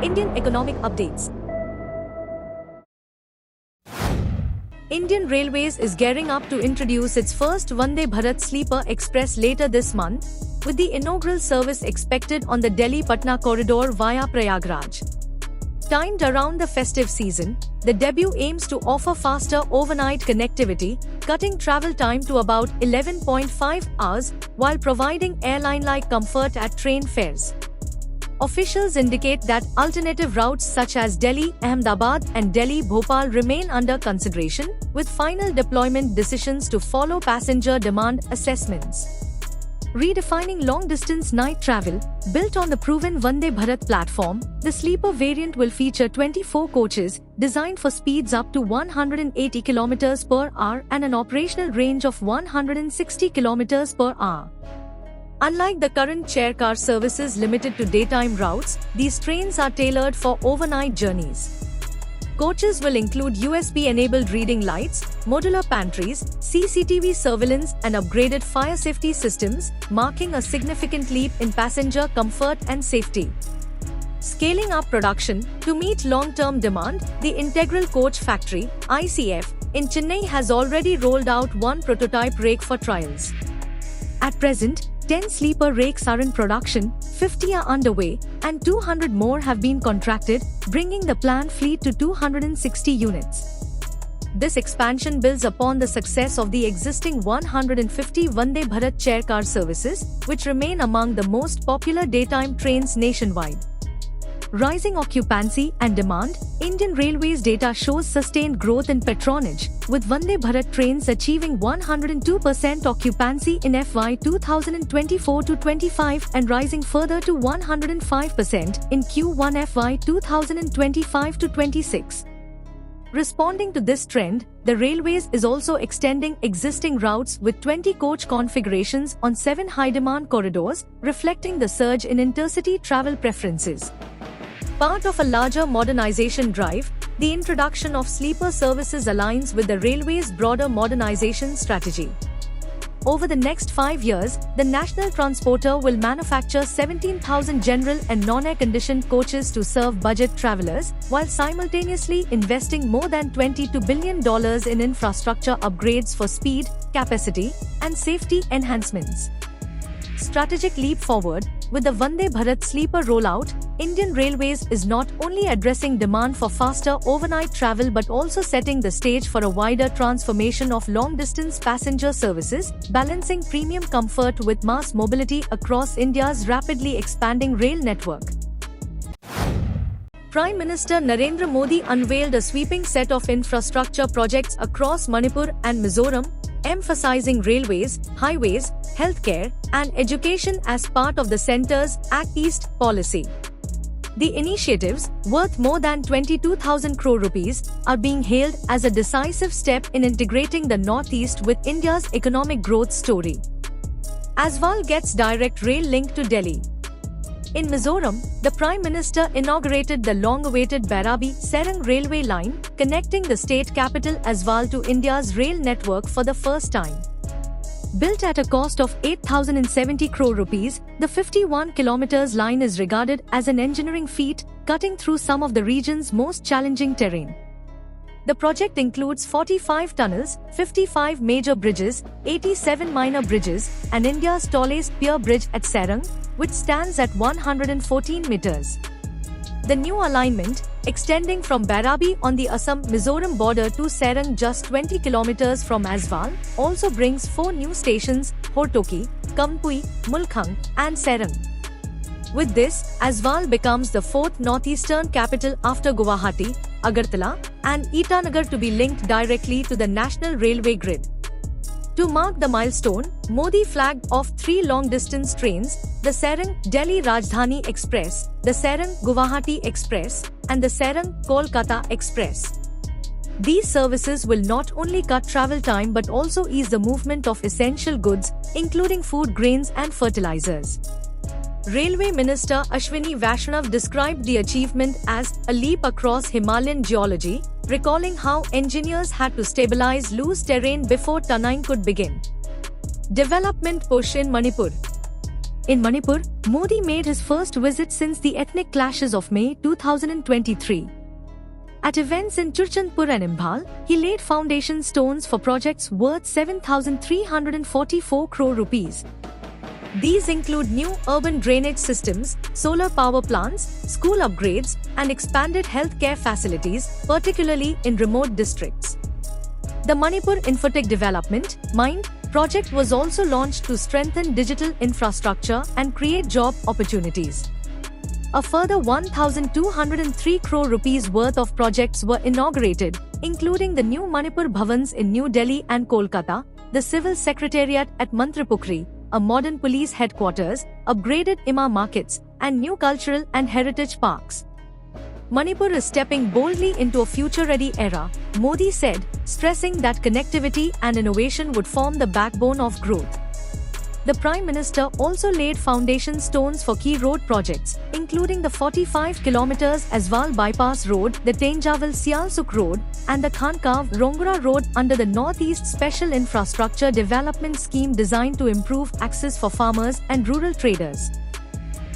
Indian economic updates. Indian Railways is gearing up to introduce its first Vande Bharat Sleeper Express later this month, with the inaugural service expected on the Delhi-Patna corridor via Prayagraj. Timed around the festive season, the debut aims to offer faster overnight connectivity, cutting travel time to about 11.5 hours, while providing airline-like comfort at train fares. Officials indicate that alternative routes such as Delhi-Ahmedabad and Delhi-Bhopal remain under consideration, with final deployment decisions to follow passenger demand assessments. Redefining long-distance night travel, built on the proven Vande Bharat platform, the sleeper variant will feature 24 coaches, designed for speeds up to 180 km per hour and an operational range of 160 km per hour. Unlike the current chair car services limited to daytime routes, these trains are tailored for overnight journeys. Coaches will include USB-enabled reading lights, modular pantries, CCTV surveillance and upgraded fire safety systems, marking a significant leap in passenger comfort and safety. Scaling up production to meet long-term demand, the Integral Coach Factory (ICF) in Chennai has already rolled out one prototype rake for trials. At present, 10 sleeper rakes are in production, 50 are underway, and 200 more have been contracted, bringing the planned fleet to 260 units. This expansion builds upon the success of the existing 150 Vande Bharat chair car services, which remain among the most popular daytime trains nationwide. Rising occupancy and demand, Indian Railways data shows sustained growth in patronage, with Vande Bharat trains achieving 102% occupancy in FY 2024-25 and rising further to 105% in Q1 FY 2025-26. Responding to this trend, the Railways is also extending existing routes with 20 coach configurations on 7 high-demand corridors, reflecting the surge in intercity travel preferences. Part of a larger modernization drive, the introduction of sleeper services aligns with the Railway's broader modernization strategy. Over the next 5 years, the national transporter will manufacture 17,000 general and non-air-conditioned coaches to serve budget travelers, while simultaneously investing more than $22 billion in infrastructure upgrades for speed, capacity, and safety enhancements. Strategic leap forward, with the Vande Bharat sleeper rollout, Indian Railways is not only addressing demand for faster overnight travel but also setting the stage for a wider transformation of long-distance passenger services, balancing premium comfort with mass mobility across India's rapidly expanding rail network. Prime Minister Narendra Modi unveiled a sweeping set of infrastructure projects across Manipur and Mizoram, emphasizing railways, highways, healthcare, and education as part of the centre's Act East policy. The initiatives, worth more than 22,000 crore rupees, are being hailed as a decisive step in integrating the Northeast with India's economic growth story. Aswal gets direct rail link to Delhi. In Mizoram, the Prime Minister inaugurated the long-awaited Bairabi-Serang railway line, connecting the state capital Aswal to India's rail network for the first time. Built at a cost of 8,070 crore rupees, the 51 km line is regarded as an engineering feat, cutting through some of the region's most challenging terrain. The project includes 45 tunnels, 55 major bridges, 87 minor bridges, and India's tallest pier bridge at Serang, which stands at 114 meters. The new alignment, extending from Bairabi on the Assam-Mizoram border to Serang just 20 km from Aswal, also brings 4 new stations: Hortoki, Kampui, Mulkhang, and Serang. With this, Aswal becomes the 4th northeastern capital after Guwahati, Agartala, and Itanagar to be linked directly to the national railway grid. To mark the milestone, Modi flagged off 3 long-distance trains: the Serang-Delhi Rajdhani Express, the Serang-Guwahati Express, and the Serang-Kolkata Express. These services will not only cut travel time but also ease the movement of essential goods, including food grains and fertilizers. Railway Minister Ashwini Vaishnav described the achievement as a leap across Himalayan geology, recalling how engineers had to stabilize loose terrain before tunneling could begin. Development push in Manipur. In Manipur, Modi made his first visit since the ethnic clashes of May 2023. At events in Churchandpur and Imphal, he laid foundation stones for projects worth 7,344 crore rupees. These include new urban drainage systems, solar power plants, school upgrades, and expanded healthcare facilities, particularly in remote districts. The Manipur Infotech Development (MIND) project was also launched to strengthen digital infrastructure and create job opportunities. A further 1,203 crore rupees worth of projects were inaugurated, including the new Manipur Bhavans in New Delhi and Kolkata, the Civil Secretariat at Mantripukri, a modern police headquarters, upgraded IMA markets, and new cultural and heritage parks. Manipur is stepping boldly into a future-ready era, Modi said, stressing that connectivity and innovation would form the backbone of growth. The Prime Minister also laid foundation stones for key road projects, including the 45 km Aswal Bypass Road, the Tenjawal-Sialsuk Road, and the Khankav-Rongura Road under the Northeast Special Infrastructure Development Scheme designed to improve access for farmers and rural traders.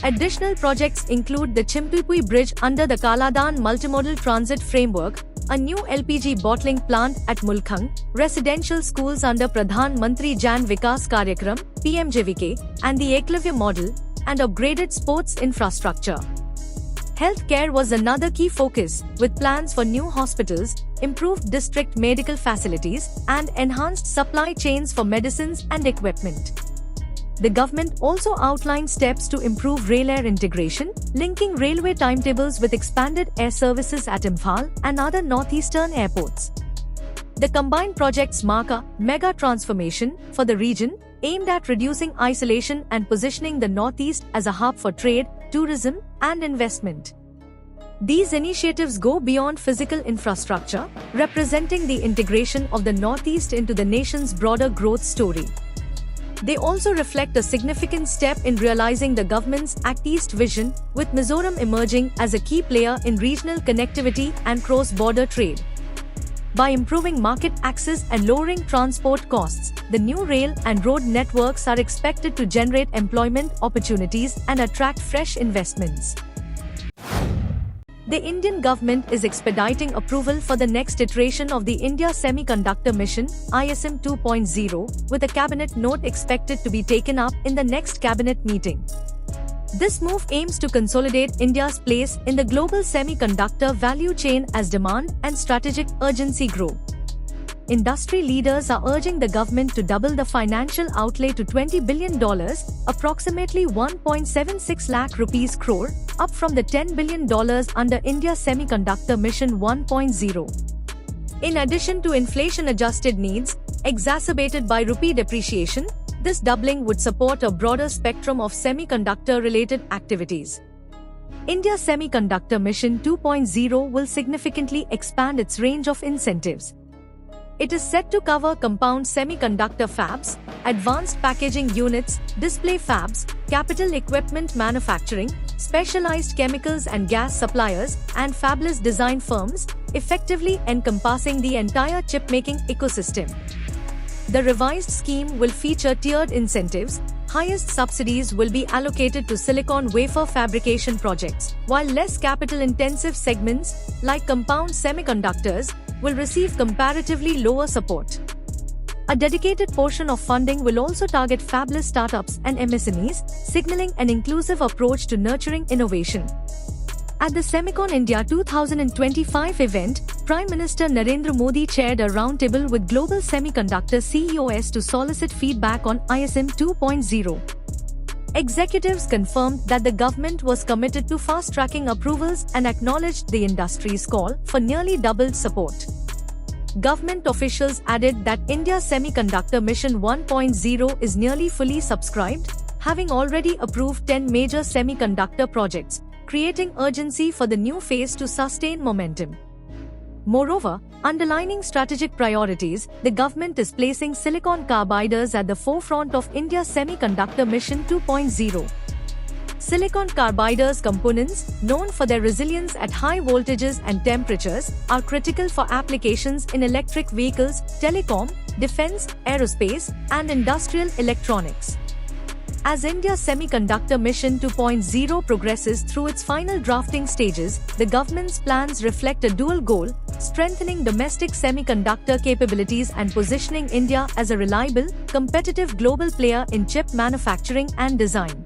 Additional projects include the Chimpipui Bridge under the Kaladan Multimodal Transit Framework, a new LPG bottling plant at Mulkhang, residential schools under Pradhan Mantri Jan Vikas Karyakram (PMJVK), and the Eklavya model, and upgraded sports infrastructure. Healthcare was another key focus, with plans for new hospitals, improved district medical facilities, and enhanced supply chains for medicines and equipment. The government also outlined steps to improve rail-air integration, linking railway timetables with expanded air services at Imphal and other northeastern airports. The combined projects mark a mega transformation for the region, aimed at reducing isolation and positioning the Northeast as a hub for trade, tourism, and investment. These initiatives go beyond physical infrastructure, representing the integration of the Northeast into the nation's broader growth story. They also reflect a significant step in realizing the government's Act East vision, with Mizoram emerging as a key player in regional connectivity and cross-border trade. By improving market access and lowering transport costs, the new rail and road networks are expected to generate employment opportunities and attract fresh investments. The Indian government is expediting approval for the next iteration of the India Semiconductor Mission (ISM 2.0), with a cabinet note expected to be taken up in the next cabinet meeting. This move aims to consolidate India's place in the global semiconductor value chain as demand and strategic urgency grow. Industry leaders are urging the government to double the financial outlay to $20 billion, approximately 1.76 lakh rupees crore, up from the $10 billion under India Semiconductor Mission 1.0. In addition to inflation-adjusted needs, exacerbated by rupee depreciation, this doubling would support a broader spectrum of semiconductor-related activities. India Semiconductor Mission 2.0 will significantly expand its range of incentives. It is set to cover compound semiconductor fabs, advanced packaging units, display fabs, capital equipment manufacturing, specialized chemicals and gas suppliers, and fabless design firms, effectively encompassing the entire chip-making ecosystem. The revised scheme will feature tiered incentives. Highest subsidies will be allocated to silicon wafer fabrication projects, while less capital-intensive segments, like compound semiconductors, will receive comparatively lower support. A dedicated portion of funding will also target fabless startups and MSMEs, signaling an inclusive approach to nurturing innovation. At the Semicon India 2025 event, Prime Minister Narendra Modi chaired a roundtable with global semiconductor CEOs to solicit feedback on ISM 2.0. Executives confirmed that the government was committed to fast-tracking approvals and acknowledged the industry's call for nearly doubled support. Government officials added that India's Semiconductor Mission 1.0 is nearly fully subscribed, having already approved 10 major semiconductor projects, creating urgency for the new phase to sustain momentum. Moreover, underlining strategic priorities, the government is placing silicon carbides at the forefront of India's Semiconductor Mission 2.0. Silicon carbides components, known for their resilience at high voltages and temperatures, are critical for applications in electric vehicles, telecom, defense, aerospace, and industrial electronics. As India's Semiconductor Mission 2.0 progresses through its final drafting stages, the government's plans reflect a dual goal: strengthening domestic semiconductor capabilities and positioning India as a reliable, competitive global player in chip manufacturing and design.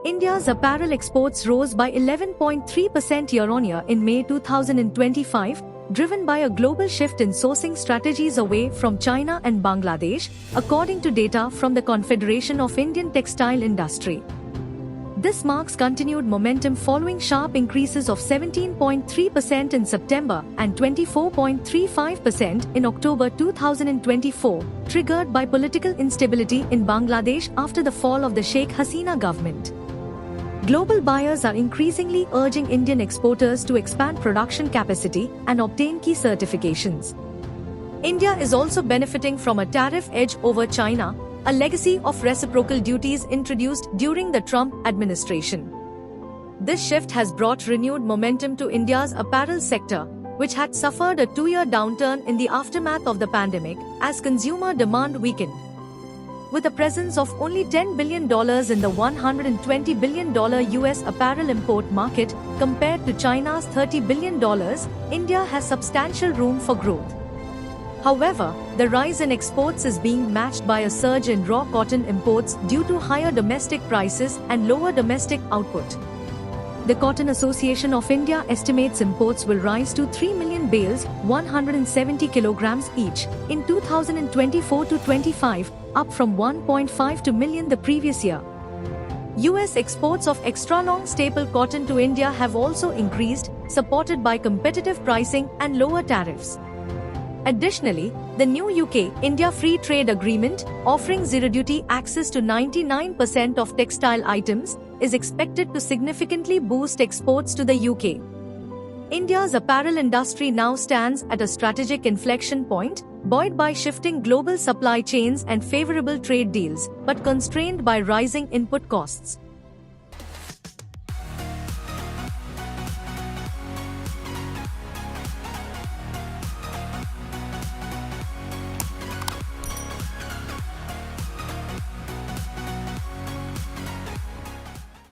India's apparel exports rose by 11.3% year-on-year in May 2025, driven by a global shift in sourcing strategies away from China and Bangladesh, according to data from the Confederation of Indian Textile Industry. This marks continued momentum following sharp increases of 17.3% in September and 24.35% in October 2024, triggered by political instability in Bangladesh after the fall of the Sheikh Hasina government. Global buyers are increasingly urging Indian exporters to expand production capacity and obtain key certifications. India is also benefiting from a tariff edge over China, a legacy of reciprocal duties introduced during the Trump administration. This shift has brought renewed momentum to India's apparel sector, which had suffered a two-year downturn in the aftermath of the pandemic as consumer demand weakened. With a presence of only $10 billion in the $120 billion US apparel import market compared to China's $30 billion, India has substantial room for growth. However, the rise in exports is being matched by a surge in raw cotton imports due to higher domestic prices and lower domestic output. The Cotton Association of India estimates imports will rise to 3 million bales, 170 kilograms each, in 2024-25, up from 1.52 million the previous year. US exports of extra-long staple cotton to India have also increased, supported by competitive pricing and lower tariffs. Additionally, the new UK-India Free Trade Agreement, offering zero-duty access to 99% of textile items, is expected to significantly boost exports to the UK. India's apparel industry now stands at a strategic inflection point, buoyed by shifting global supply chains and favorable trade deals, but constrained by rising input costs.